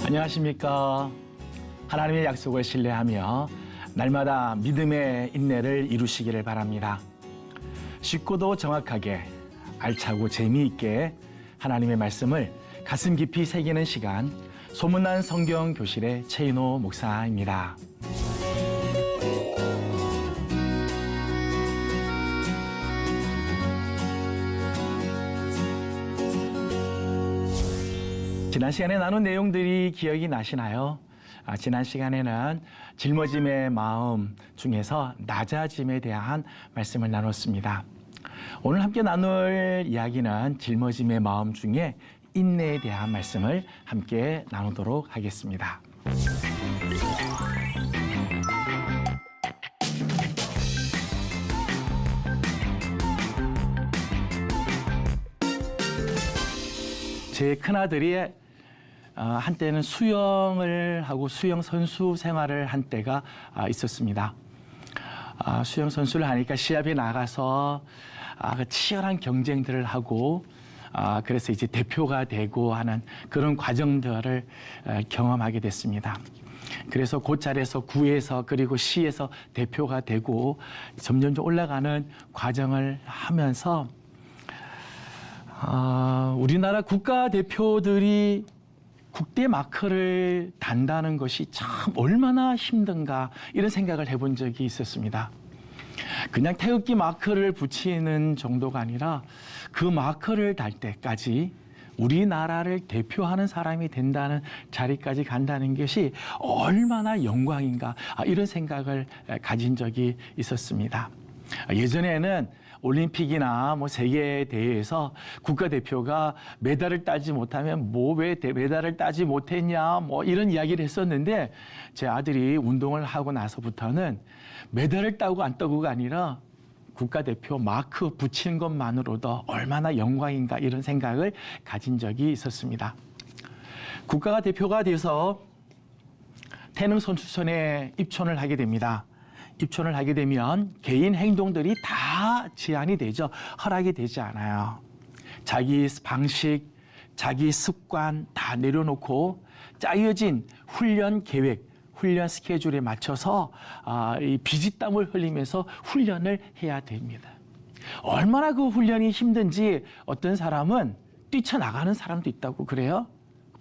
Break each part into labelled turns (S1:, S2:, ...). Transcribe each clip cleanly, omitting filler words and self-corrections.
S1: 안녕하십니까. 하나님의 약속을 신뢰하며 날마다 믿음의 인내를 이루시기를 바랍니다. 쉽고도 정확하게 알차고 재미있게 하나님의 말씀을 가슴 깊이 새기는 시간, 소문난 성경 교실의 최인호 목사입니다. 지난 시간에 나눈 내용들이 기억이 나시나요? 지난 시간에는 짊어짐의 마음 중에서 낮아짐에 대한 말씀을 나눴습니다. 오늘 함께 나눌 이야기는 짊어짐의 마음 중에 인내에 대한 말씀을 함께 나누도록 하겠습니다. 제 큰아들이 한때는 수영을 하고 수영 선수 생활을 한 때가 있었습니다. 수영 선수를 하니까 시합에 나가서 치열한 경쟁들을 하고 그래서 이제 대표가 되고 하는 그런 과정들을 경험하게 됐습니다. 그래서 곧자리에서 구에서 그리고 시에서 대표가 되고 점점 올라가는 과정을 하면서 우리나라 국가대표들이 국대 마크를 단다는 것이 참 얼마나 힘든가 이런 생각을 해본 적이 있었습니다. 그냥 태극기 마크를 붙이는 정도가 아니라 그 마크를 달 때까지 우리나라를 대표하는 사람이 된다는 자리까지 간다는 것이 얼마나 영광인가 이런 생각을 가진 적이 있었습니다. 예전에는 올림픽이나 세계대회에서 국가대표가 메달을 따지 못하면 왜 메달을 따지 못했냐 이런 이야기를 했었는데 제 아들이 운동을 하고 나서부터는 메달을 따고 안 따고가 아니라 국가대표 마크 붙이는 것만으로도 얼마나 영광인가 이런 생각을 가진 적이 있었습니다. 국가가 대표가 돼서 태능 선수촌에 입촌을 하게 됩니다. 입촌을 하게 되면 개인 행동들이 다 제한이 되죠. 허락이 되지 않아요. 자기 방식, 자기 습관 다 내려놓고 짜여진 훈련 계획, 훈련 스케줄에 맞춰서 이 비지땀을 흘리면서 훈련을 해야 됩니다. 얼마나 그 훈련이 힘든지 어떤 사람은 뛰쳐나가는 사람도 있다고 그래요.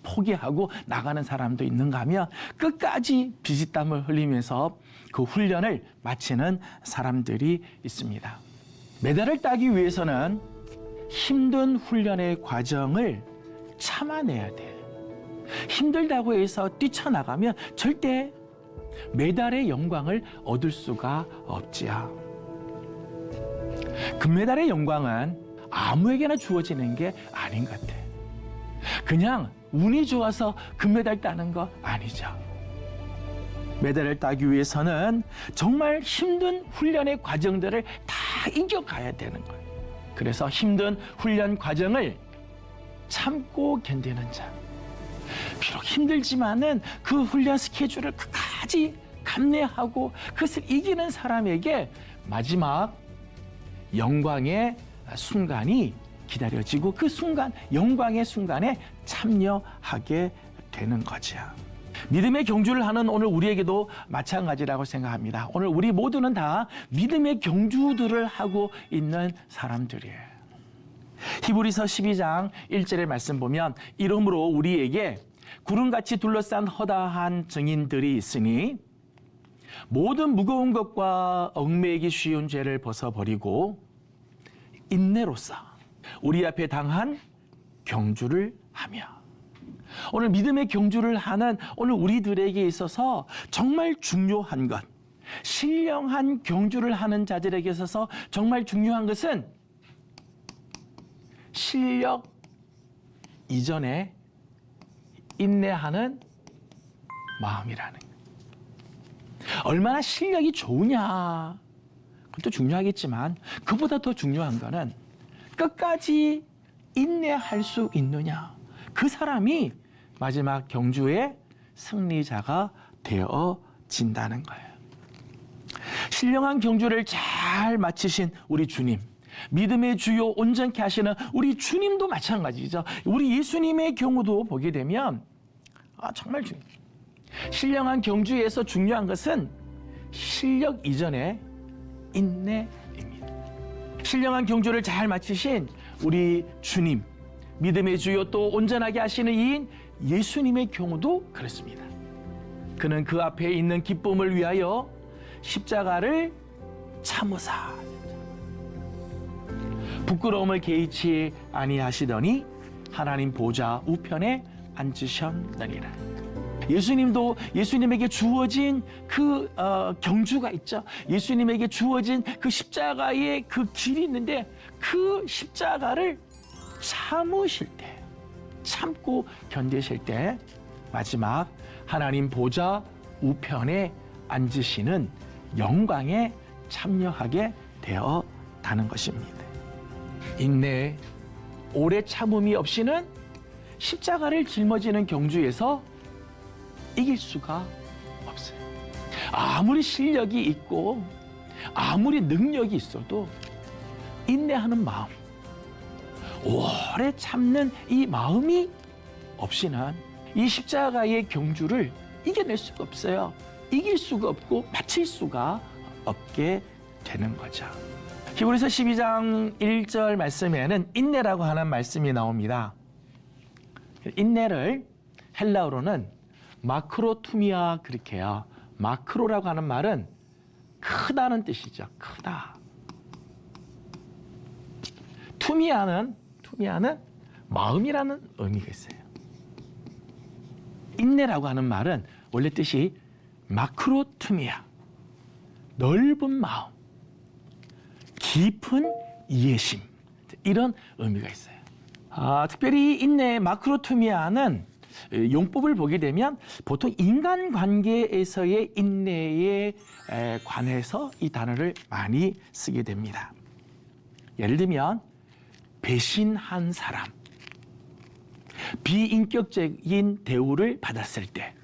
S1: 포기하고 나가는 사람도 있는가 하면 끝까지 비지땀을 흘리면서 그 훈련을 마치는 사람들이 있습니다. 메달을 따기 위해서는 힘든 훈련의 과정을 참아내야 돼요. 힘들다고 해서 뛰쳐나가면 절대 메달의 영광을 얻을 수가 없지요. 금메달의 영광은 아무에게나 주어지는 게 아닌 것 같아요. 그냥 운이 좋아서 금메달 따는 거 아니죠. 메달을 따기 위해서는 정말 힘든 훈련의 과정들을 다 이겨가야 되는 거예요. 그래서 힘든 훈련 과정을 참고 견디는 자. 비록 힘들지만은 그 훈련 스케줄을 끝까지 감내하고 그것을 이기는 사람에게 마지막 영광의 순간이 기다려지고 그 순간, 영광의 순간에 참여하게 되는 거죠. 믿음의 경주를 하는 오늘 우리에게도 마찬가지라고 생각합니다. 오늘 우리 모두는 다 믿음의 경주들을 하고 있는 사람들이에요. 히브리서 12장 1절의 말씀 보면 이러므로 우리에게 구름같이 둘러싼 허다한 증인들이 있으니 모든 무거운 것과 얽매이기 쉬운 죄를 벗어버리고 인내로써 우리 앞에 당한 경주를 하며 오늘 믿음의 경주를 하는 오늘 우리들에게 있어서 정말 중요한 것, 신령한 경주를 하는 자들에게 있어서 정말 중요한 것은 실력 이전에 인내하는 마음이라는 것. 얼마나 실력이 좋으냐 그것도 중요하겠지만 그보다 더 중요한 거는 끝까지 인내할 수 있느냐. 그 사람이 마지막 경주의 승리자가 되어진다는 거예요. 신령한 경주를 잘 마치신 우리 주님, 믿음의 주요 온전케 하시는 우리 주님도 마찬가지죠. 우리 예수님의 경우도 보게 되면 정말 중요해요. 신령한 경주에서 중요한 것은 실력 이전의 인내입니다. 신령한 경주를 잘 마치신 우리 주님, 믿음의 주요 또 온전하게 하시는 이인 예수님의 경우도 그렇습니다. 그는 그 앞에 있는 기쁨을 위하여 십자가를 참으사 부끄러움을 개의치 아니하시더니 하나님 보좌 우편에 앉으셨느니라. 예수님도 예수님에게 주어진 그 경주가 있죠. 예수님에게 주어진 그 십자가의 그 길이 있는데 그 십자가를 참으실 때, 참고 견디실 때 마지막 하나님 보좌 우편에 앉으시는 영광에 참여하게 되었다는 것입니다. 인내, 오래 참음이 없이는 십자가를 짊어지는 경주에서 이길 수가 없어요. 아무리 실력이 있고 아무리 능력이 있어도 인내하는 마음, 오래 참는 이 마음이 없이는 이 십자가의 경주를 이겨낼 수가 없어요. 이길 수가 없고 마칠 수가 없게 되는 거죠. 히브리서 12장 1절 말씀에는 인내라고 하는 말씀이 나옵니다. 인내를 헬라어로는 마크로투미아 그렇게 해요. 마크로라고 하는 말은 크다는 뜻이죠. 크다. 투미아는 마음이라는 의미가 있어요. 인내라고 하는 말은 원래 뜻이 마크로투미아, 넓은 마음, 깊은 이해심, 이런 의미가 있어요. 특별히 인내의 마크로투미아는 용법을 보게 되면 보통 인간관계에서의 인내에 관해서 이 단어를 많이 쓰게 됩니다. 예를 들면 배신한 사람, 비인격적인 대우를 받았을 때,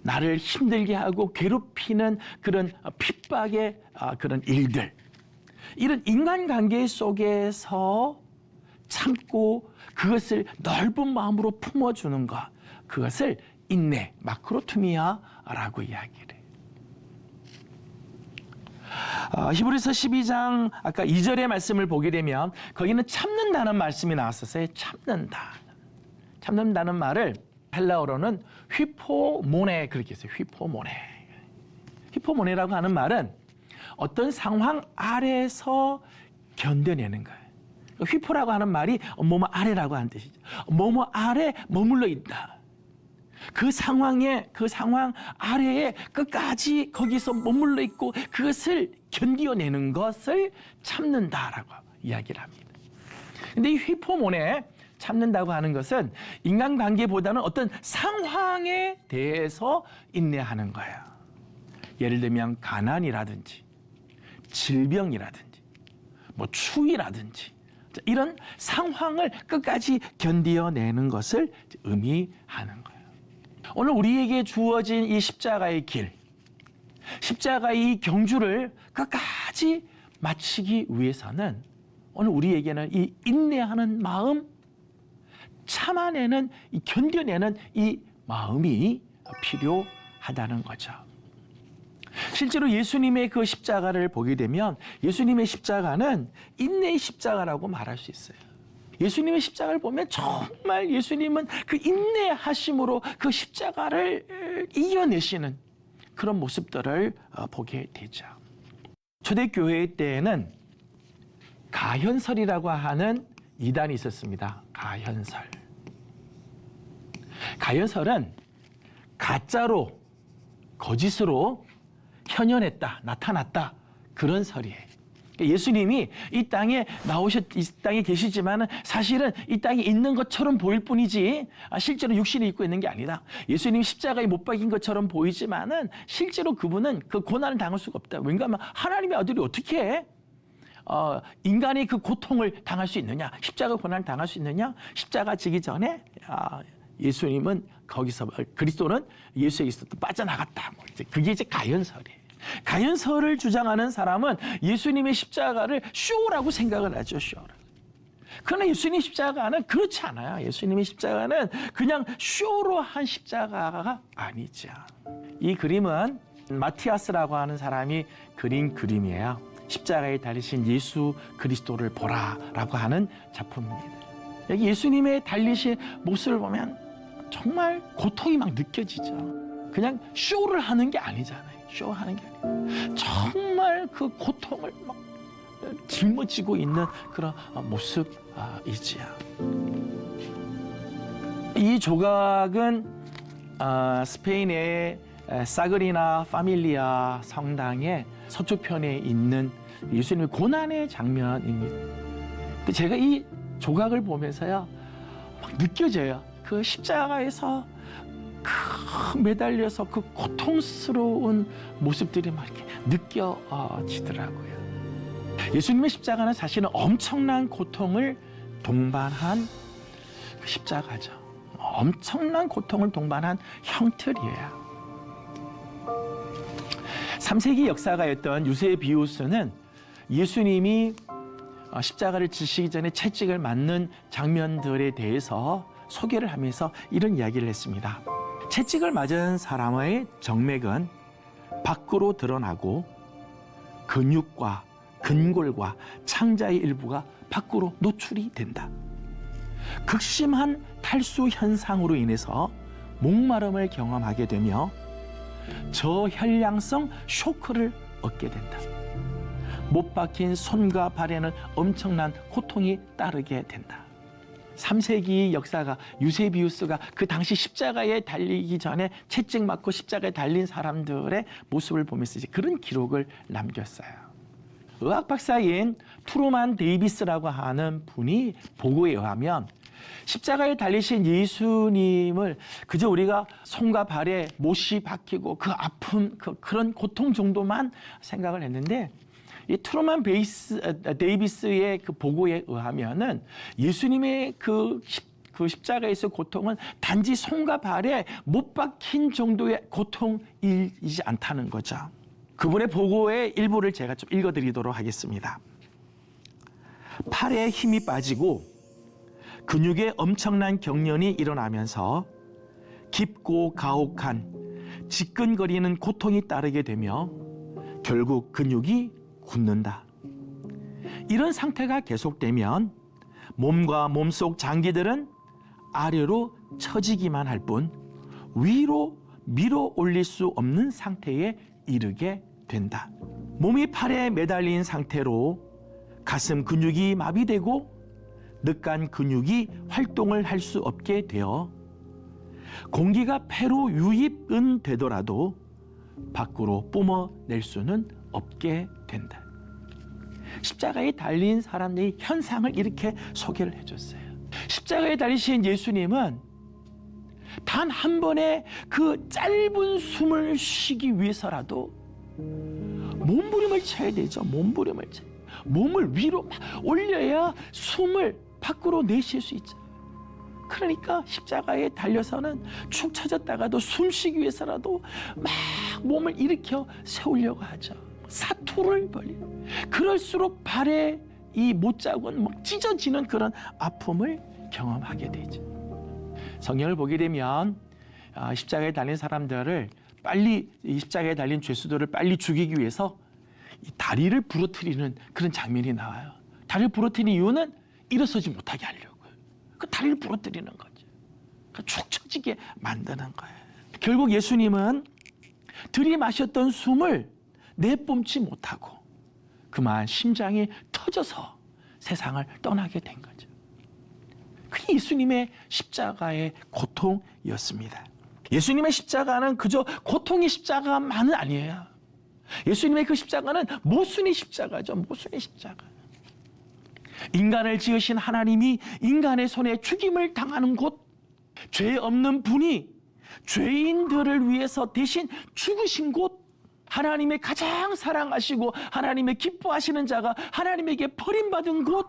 S1: 나를 힘들게 하고 괴롭히는 그런 핍박의 그런 일들, 이런 인간관계 속에서 참고 그것을 넓은 마음으로 품어주는 것, 그것을 인내, 마크로투미아라고 이야기를 해요. 히브리서 12장 아까 2절의 말씀을 보게 되면 거기는 참는다는 말씀이 나왔었어요. 참는다는 말을 헬라어로는 휘포모네 그렇게 했어요. 휘포모네라고 하는 말은 어떤 상황 아래서 견뎌내는 거예요. 휘포라고 하는 말이 뭐뭐 아래라고 하는 뜻이죠. 뭐뭐 아래 머물러 있다. 그 상황 아래에 끝까지 거기서 머물러 있고 그것을 견뎌내는 것을 참는다라고 이야기를 합니다. 근데 이 휘포모네 참는다고 하는 것은 인간관계보다는 어떤 상황에 대해서 인내하는 거예요. 예를 들면 가난이라든지 질병이라든지 추위라든지 이런 상황을 끝까지 견뎌내는 것을 의미하는 거예요. 오늘 우리에게 주어진 이 십자가의 길, 십자가의 이 경주를 끝까지 마치기 위해서는 오늘 우리에게는 이 인내하는 마음, 참아내는, 이 견뎌내는 이 마음이 필요하다는 거죠. 실제로 예수님의 그 십자가를 보게 되면 예수님의 십자가는 인내의 십자가라고 말할 수 있어요. 예수님의 십자가를 보면 정말 예수님은 그 인내하심으로 그 십자가를 이겨내시는 그런 모습들을 보게 되죠. 초대교회 때에는 가현설이라고 하는 이단이 있었습니다. 가현설은 가짜로, 거짓으로 현현했다, 나타났다, 그런 설이에요. 예수님이 이 땅에 이 땅에 계시지만은 사실은 이 땅에 있는 것처럼 보일 뿐이지 실제로 육신을 입고 있는 게 아니다. 예수님이 십자가에 못 박인 것처럼 보이지만은 실제로 그분은 그 고난을 당할 수가 없다. 왜냐하면 하나님의 아들이 어떻게 인간의 그 고통을 당할 수 있느냐? 십자가 고난을 당할 수 있느냐? 십자가 지기 전에 예수님은 거기서 그리스도는 예수에게서 빠져나갔다. 그게 이제 가현설이에요. 가현설을 주장하는 사람은 예수님의 십자가를 쇼라고 생각을 하죠. 쇼라고. 그러나 예수님 십자가는 그렇지 않아요. 예수님의 십자가는 그냥 쇼로 한 십자가가 아니죠. 이 그림은 마티아스라고 하는 사람이 그린 그림이에요. 십자가에 달리신 예수 그리스도를 보라라고 하는 작품입니다. 여기 예수님의 달리신 모습을 보면 정말 고통이 막 느껴지죠. 그냥 쇼를 하는 게 아니잖아요. 쇼하는 게 아니에요. 정말 그 고통을 막 짊어지고 있는 그런 모습이지요. 이 조각은 스페인의 사그리나 파밀리아 성당의 서쪽편에 있는 예수님의 고난의 장면입니다. 제가 이 조각을 보면서요, 막 느껴져요. 그 십자가에서 매달려서 그 고통스러운 모습들이 막 이렇게 느껴지더라고요. 예수님의 십자가는 사실은 엄청난 고통을 동반한 십자가죠. 엄청난 고통을 동반한 형틀이에요. 3세기 역사가였던 유세비우스는 예수님이 십자가를 지시기 전에 채찍을 맞는 장면들에 대해서 소개를 하면서 이런 이야기를 했습니다. 채찍을 맞은 사람의 정맥은 밖으로 드러나고 근육과 근골과 창자의 일부가 밖으로 노출이 된다. 극심한 탈수 현상으로 인해서 목마름을 경험하게 되며 저혈량성 쇼크를 얻게 된다. 못 박힌 손과 발에는 엄청난 고통이 따르게 된다. 3세기 역사가 유세비우스가 그 당시 십자가에 달리기 전에 채찍 맞고 십자가에 달린 사람들의 모습을 보면서 이제 그런 기록을 남겼어요. 의학 박사인 트루만 데이비스라고 하는 분이 보고에 의하면 십자가에 달리신 예수님을 그저 우리가 손과 발에 못이 박히고 그 아픔, 그런 고통 정도만 생각을 했는데, 이 트루만 데이비스의 그 보고에 의하면은 예수님의 그 십자가에서 고통은 단지 손과 발에 못 박힌 정도의 고통이지 않다는 거죠. 그분의 보고의 일부를 제가 좀 읽어드리도록 하겠습니다. 팔에 힘이 빠지고 근육에 엄청난 경련이 일어나면서 깊고 가혹한 지끈거리는 고통이 따르게 되며 결국 근육이 굳는다. 이런 상태가 계속되면 몸과 몸속 장기들은 아래로 처지기만 할 뿐 위로 밀어 올릴 수 없는 상태에 이르게 된다. 몸이 팔에 매달린 상태로 가슴 근육이 마비되고 늑간 근육이 활동을 할 수 없게 되어 공기가 폐로 유입은 되더라도 밖으로 뿜어낼 수는 없게 된다. 십자가에 달린 사람들의 현상을 이렇게 소개를 해줬어요. 십자가에 달리신 예수님은 단 한 번의 그 짧은 숨을 쉬기 위해서라도 몸부림을 쳐야 되죠. 몸부림을 쳐요. 몸을 위로 막 올려야 숨을 밖으로 내쉴 수 있죠. 그러니까 십자가에 달려서는 축 처졌다가도 숨 쉬기 위해서라도 막 몸을 일으켜 세우려고 하죠. 사투를 벌이고, 그럴수록 발에 이 못자국은 막 찢어지는 그런 아픔을 경험하게 되죠. 성경을 보게 되면 십자가에 달린 사람들을 빨리, 이 십자가에 달린 죄수들을 빨리 죽이기 위해서 이 다리를 부러뜨리는 그런 장면이 나와요. 다리를 부러뜨리는 이유는 일어서지 못하게 하려고요. 그 다리를 부러뜨리는 거죠. 축 처지게 만드는 거예요. 결국 예수님은 들이마셨던 숨을 내뿜지 못하고 그만 심장이 터져서 세상을 떠나게 된 거죠. 그게 예수님의 십자가의 고통이었습니다. 예수님의 십자가는 그저 고통의 십자가만은 아니에요. 예수님의 그 십자가는 모순의 십자가죠. 모순의 십자가. 인간을 지으신 하나님이 인간의 손에 죽임을 당하는 곳, 죄 없는 분이 죄인들을 위해서 대신 죽으신 곳, 하나님의 가장 사랑하시고 하나님의 기뻐하시는 자가 하나님에게 버림받은 곳,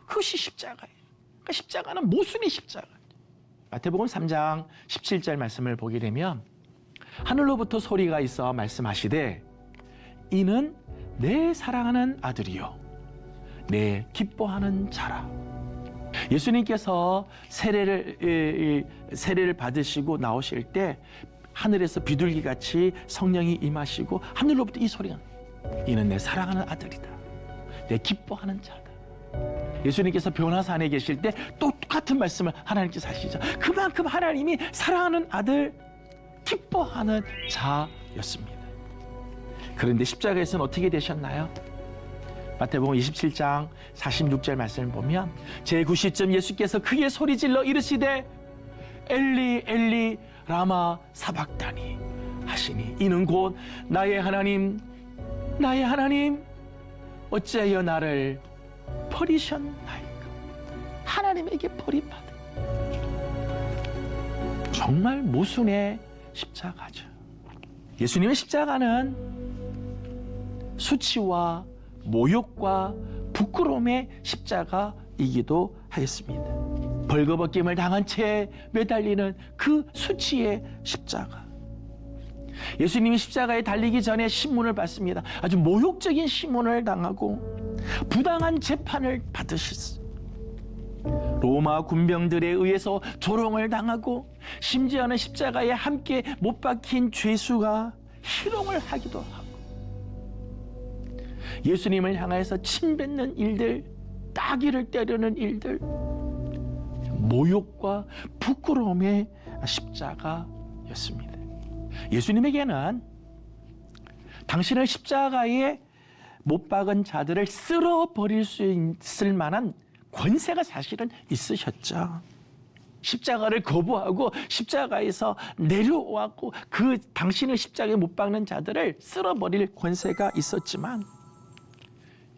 S1: 그것이 십자가예요. 그러니까 십자가는 모순의 십자가. 마태복음 3장 17절 말씀을 보게 되면 하늘로부터 소리가 있어 말씀하시되 이는 내 사랑하는 아들이요 내 기뻐하는 자라. 예수님께서 세례를 받으시고 나오실 때 하늘에서 비둘기같이 성령이 임하시고 하늘로부터 이 소리가, 이는 내 사랑하는 아들이다, 내 기뻐하는 자다. 예수님께서 변화산에 계실 때 똑같은 말씀을 하나님께서 하시죠. 그만큼 하나님이 사랑하는 아들, 기뻐하는 자였습니다. 그런데 십자가에서는 어떻게 되셨나요? 마태복음 27장 46절 말씀을 보면 제9시쯤 예수께서 크게 소리질러 이르시되 엘리 엘리 라마 사박다니 하시니 이는 곧 나의 하나님 나의 하나님 어찌하여 나를 버리셨나이까. 하나님에게 버림받은 정말 모순의 십자가죠. 예수님의 십자가는 수치와 모욕과 부끄러움의 십자가이기도 하였습니다. 벌거벗김을 당한 채 매달리는 그 수치의 십자가. 예수님이 십자가에 달리기 전에 신문을 받습니다. 아주 모욕적인 신문을 당하고 부당한 재판을 받으셨습니다. 로마 군병들에 의해서 조롱을 당하고 심지어는 십자가에 함께 못 박힌 죄수가 희롱을 하기도 하고 예수님을 향해서 침뱉는 일들, 따귀를 때리는 일들, 모욕과 부끄러움의 십자가였습니다. 예수님에게는 당신을 십자가에 못 박은 자들을 쓸어버릴 수 있을 만한 권세가 사실은 있으셨죠. 십자가를 거부하고 십자가에서 내려왔고 그 당신을 십자가에 못 박는 자들을 쓸어버릴 권세가 있었지만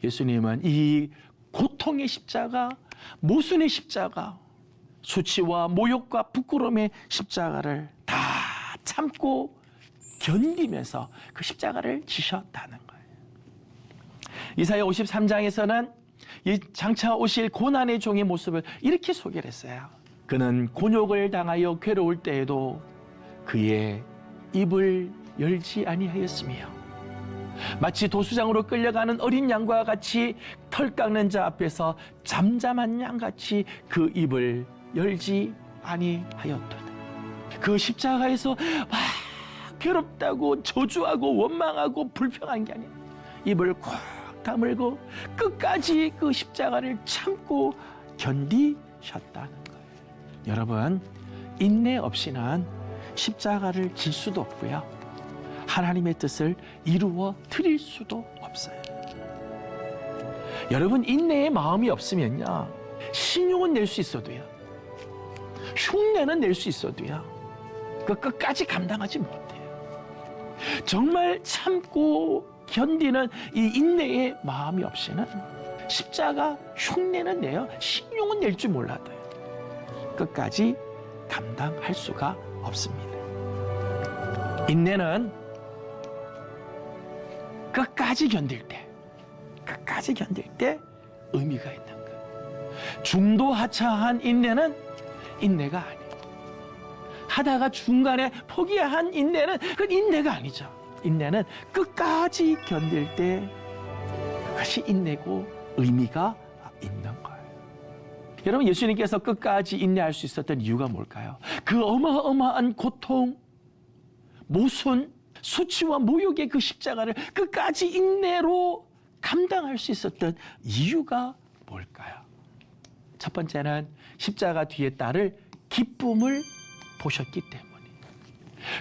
S1: 예수님은 이 고통의 십자가, 모순의 십자가, 수치와 모욕과 부끄러움의 십자가를 다 참고 견디면서 그 십자가를 지셨다는 거예요. 이사야 53장에서는 이 장차 오실 고난의 종의 모습을 이렇게 소개를 했어요. 그는 곤욕을 당하여 괴로울 때에도 그의 입을 열지 아니하였으며 마치 도수장으로 끌려가는 어린 양과 같이 털 깎는 자 앞에서 잠잠한 양같이 그 입을 열지 아니하였도다. 그 십자가에서 괴롭다고 저주하고 원망하고 불평한 게 아니라 입을 꽉 다물고 끝까지 그 십자가를 참고 견디셨다는 거예요. 여러분, 인내 없이는 십자가를 질 수도 없고요. 하나님의 뜻을 이루어 드릴 수도 없어요. 여러분, 인내의 마음이 없으면요, 신용은 낼 수 있어도요, 흉내는 낼 수 있어도요, 그 끝까지 감당하지 못해요. 정말 참고 견디는 이 인내의 마음이 없이는 십자가 흉내는 내요, 신용은 낼 줄 몰라도요, 끝까지 감당할 수가 없습니다. 인내는 끝까지 견딜 때 의미가 있는 거예요. 중도하차한 인내는 인내가 아니에요. 하다가 중간에 포기한 인내는 그건 인내가 아니죠. 인내는 끝까지 견딜 때 그것이 인내고 의미가 있는 거예요. 여러분, 예수님께서 끝까지 인내할 수 있었던 이유가 뭘까요? 그 어마어마한 고통, 모순, 수치와 모욕의 그 십자가를 끝까지 인내로 감당할 수 있었던 이유가 뭘까요? 첫 번째는 십자가 뒤에 따를 기쁨을 보셨기 때문에.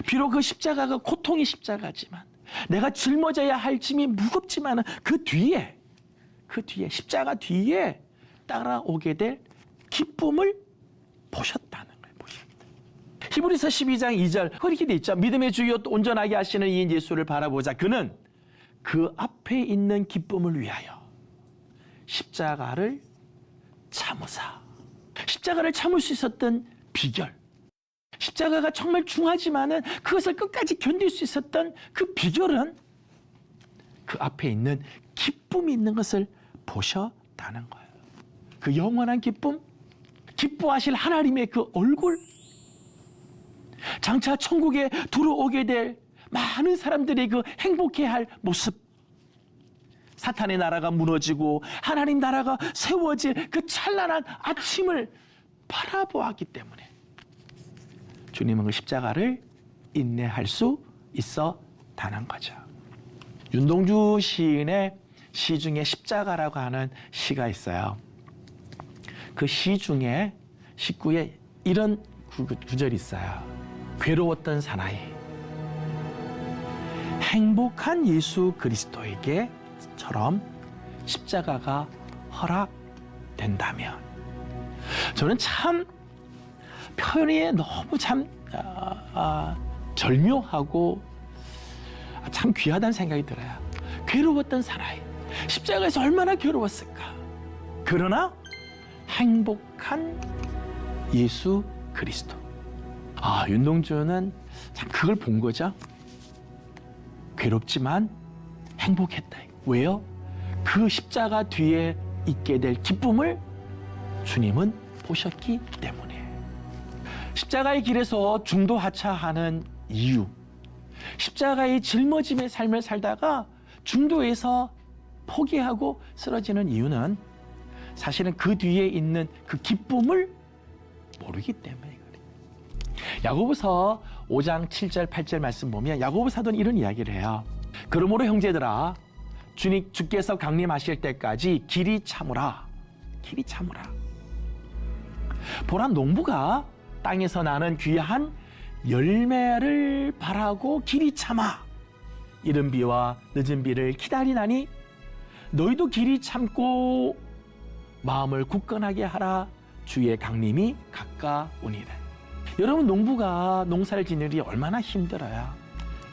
S1: 비록 그 십자가가 고통의 십자가지만, 내가 짊어져야 할 짐이 무겁지만 그 뒤에 십자가 뒤에 따라오게 될 기쁨을 보셨다는 거예요. 히브리서 12장 2절 그렇게 돼 있죠. 믿음의 주여 또 온전하게 하시는 이 예수를 바라보자. 그는 그 앞에 있는 기쁨을 위하여 십자가를 참으사. 십자가를 참을 수 있었던 비결, 십자가가 정말 중하지만은 그것을 끝까지 견딜 수 있었던 그 비결은 그 앞에 있는 기쁨이 있는 것을 보셨다는 거예요. 그 영원한 기쁨, 기뻐하실 하나님의 그 얼굴, 장차 천국에 들어오게 될 많은 사람들이 그 행복해할 모습, 사탄의 나라가 무너지고 하나님 나라가 세워질 그 찬란한 아침을 바라보았기 때문에 주님은 그 십자가를 인내할 수 있었다는 거죠. 윤동주 시인의 시 중에 십자가라고 하는 시가 있어요. 그 시 중에 19에 이런 구절이 있어요. 괴로웠던 사나이, 행복한 예수 그리스도에게처럼 십자가가 허락된다면, 저는 참 표현이 너무 참 절묘하고 참 귀하다는 생각이 들어요. 괴로웠던 사나이, 십자가에서 얼마나 괴로웠을까. 그러나 행복한 예수 그리스도. 윤동주는 참 그걸 본 거죠. 괴롭지만 행복했다. 왜요? 그 십자가 뒤에 있게 될 기쁨을 주님은 보셨기 때문에. 십자가의 길에서 중도하차하는 이유, 십자가의 짊어짐의 삶을 살다가 중도에서 포기하고 쓰러지는 이유는 사실은 그 뒤에 있는 그 기쁨을 모르기 때문에 그래요. 야고보서 5장 7절 8절 말씀 보면 야고보 사도는 이런 이야기를 해요. 그러므로 형제들아, 주께서 강림하실 때까지 길이 참으라. 길이 참으라. 보라, 농부가 땅에서 나는 귀한 열매를 바라고 길이 참아 이른 비와 늦은 비를 기다리나니 너희도 길이 참고 마음을 굳건하게 하라. 주의 강림이 가까우니라. 여러분, 농부가 농사를 짓는 일이 얼마나 힘들어요.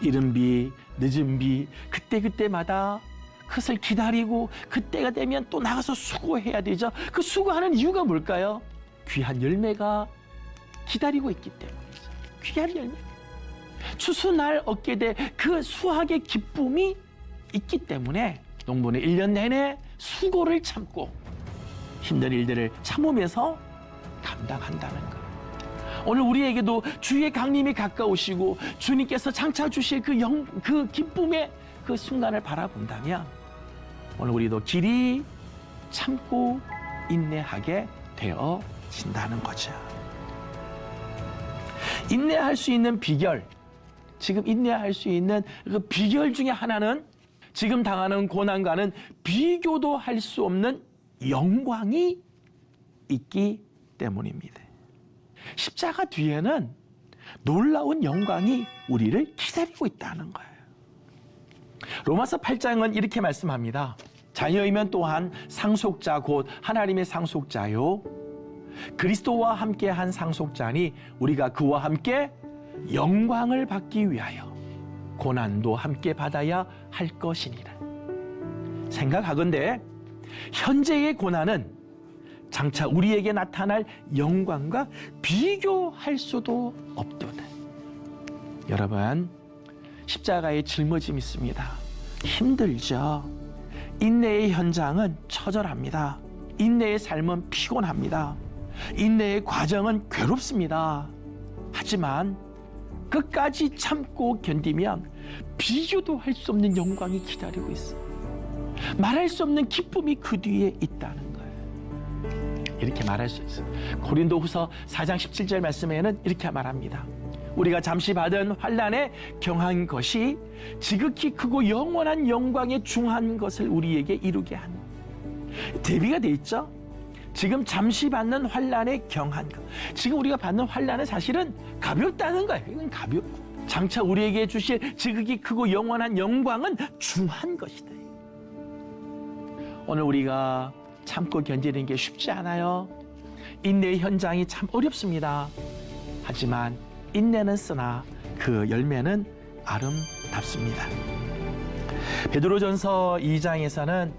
S1: 이른 비, 늦은 비, 그때마다 그것을 기다리고 그때가 되면 또 나가서 수고해야 되죠. 그 수고하는 이유가 뭘까요? 귀한 열매가 기다리고 있기 때문이죠. 귀한 열매. 추수날 얻게 될 그 수확의 기쁨이 있기 때문에 농부는 1년 내내 수고를 참고 힘든 일들을 참으면서 감당한다는 것. 오늘 우리에게도 주의 강림이 가까우시고 주님께서 장차 주실 그 기쁨의 그 순간을 바라본다면 오늘 우리도 길이 참고 인내하게 되어진다는 거죠. 인내할 수 있는 비결, 지금 인내할 수 있는 그 비결 중에 하나는 지금 당하는 고난과는 비교도 할 수 없는 영광이 있기 때문입니다. 십자가 뒤에는 놀라운 영광이 우리를 기다리고 있다는 거예요. 로마서 8장은 이렇게 말씀합니다. 자녀이면 또한 상속자 곧 하나님의 상속자요 그리스도와 함께한 상속자니 우리가 그와 함께 영광을 받기 위하여 고난도 함께 받아야 할 것이니라. 생각하건대 현재의 고난은 장차 우리에게 나타날 영광과 비교할 수도 없도다. 여러분, 십자가에 짊어짐이 있습니다. 힘들죠. 인내의 현장은 처절합니다. 인내의 삶은 피곤합니다. 인내의 과정은 괴롭습니다. 하지만 끝까지 참고 견디면 비교도 할 수 없는 영광이 기다리고 있어요. 말할 수 없는 기쁨이 그 뒤에 있다는 거예요. 이렇게 말할 수 있어요. 고린도후서 4장 17절 말씀에는 이렇게 말합니다. 우리가 잠시 받은 환난에 경한 것이 지극히 크고 영원한 영광에 중한 것을 우리에게 이루게 하는, 대비가 돼 있죠. 지금 잠시 받는 환난에 경한 것. 지금 우리가 받는 환난은 사실은 가볍다는 거예요. 이건 가볍고 장차 우리에게 주실 지극히 크고 영원한 영광은 중한 것이다. 오늘 우리가 참고 견디는 게 쉽지 않아요. 인내의 현장이 참 어렵습니다. 하지만 인내는 쓰나 그 열매는 아름답습니다. 베드로전서 2장에서는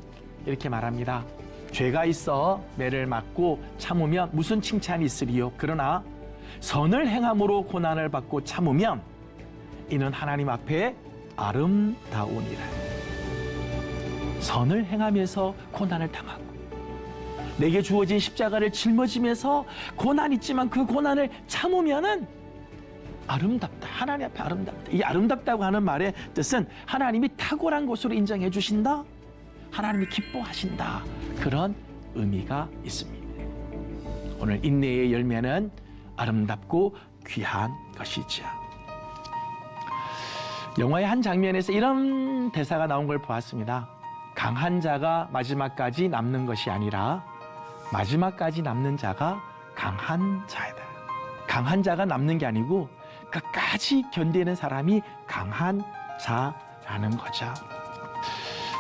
S1: 이렇게 말합니다. 죄가 있어 매를 맞고 참으면 무슨 칭찬이 있으리요. 그러나 선을 행함으로 고난을 받고 참으면 이는 하나님 앞에 아름다우니라. 선을 행하면서 고난을 당하고 내게 주어진 십자가를 짊어지면서 고난 있지만 그 고난을 참으면은 아름답다. 하나님 앞에 아름답다. 이 아름답다고 하는 말의 뜻은 하나님이 탁월한 것으로 인정해 주신다. 하나님이 기뻐하신다. 그런 의미가 있습니다. 오늘 인내의 열매는 아름답고 귀한 것이죠. 영화의 한 장면에서 이런 대사가 나온 걸 보았습니다. 강한 자가 마지막까지 남는 것이 아니라 마지막까지 남는 자가 강한 자이다. 강한 자가 남는 게 아니고 끝까지 견디는 사람이 강한 자라는 거죠.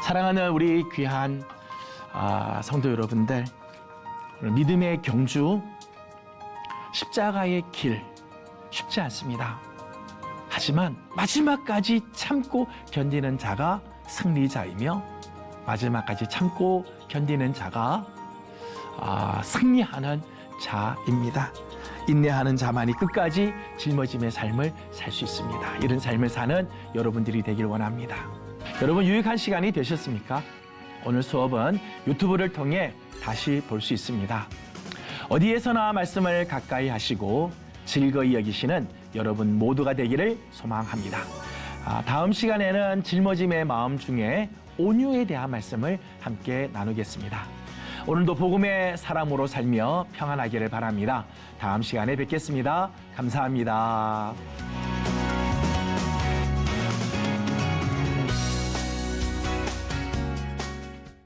S1: 사랑하는 우리 귀한 성도 여러분들, 오늘 믿음의 경주, 십자가의 길 쉽지 않습니다. 하지만 마지막까지 참고 견디는 자가 승리자이며 마지막까지 참고 견디는 자가 승리하는 자입니다. 인내하는 자만이 끝까지 짊어짐의 삶을 살 수 있습니다. 이런 삶을 사는 여러분들이 되길 원합니다. 여러분 유익한 시간이 되셨습니까? 오늘 수업은 유튜브를 통해 다시 볼 수 있습니다. 어디에서나 말씀을 가까이 하시고 즐거이 여기시는 여러분 모두가 되기를 소망합니다. 다음 시간에는 짊어짐의 마음 중에 온유에 대한 말씀을 함께 나누겠습니다. 오늘도 복음의 사람으로 살며 평안하기를 바랍니다. 다음 시간에 뵙겠습니다. 감사합니다.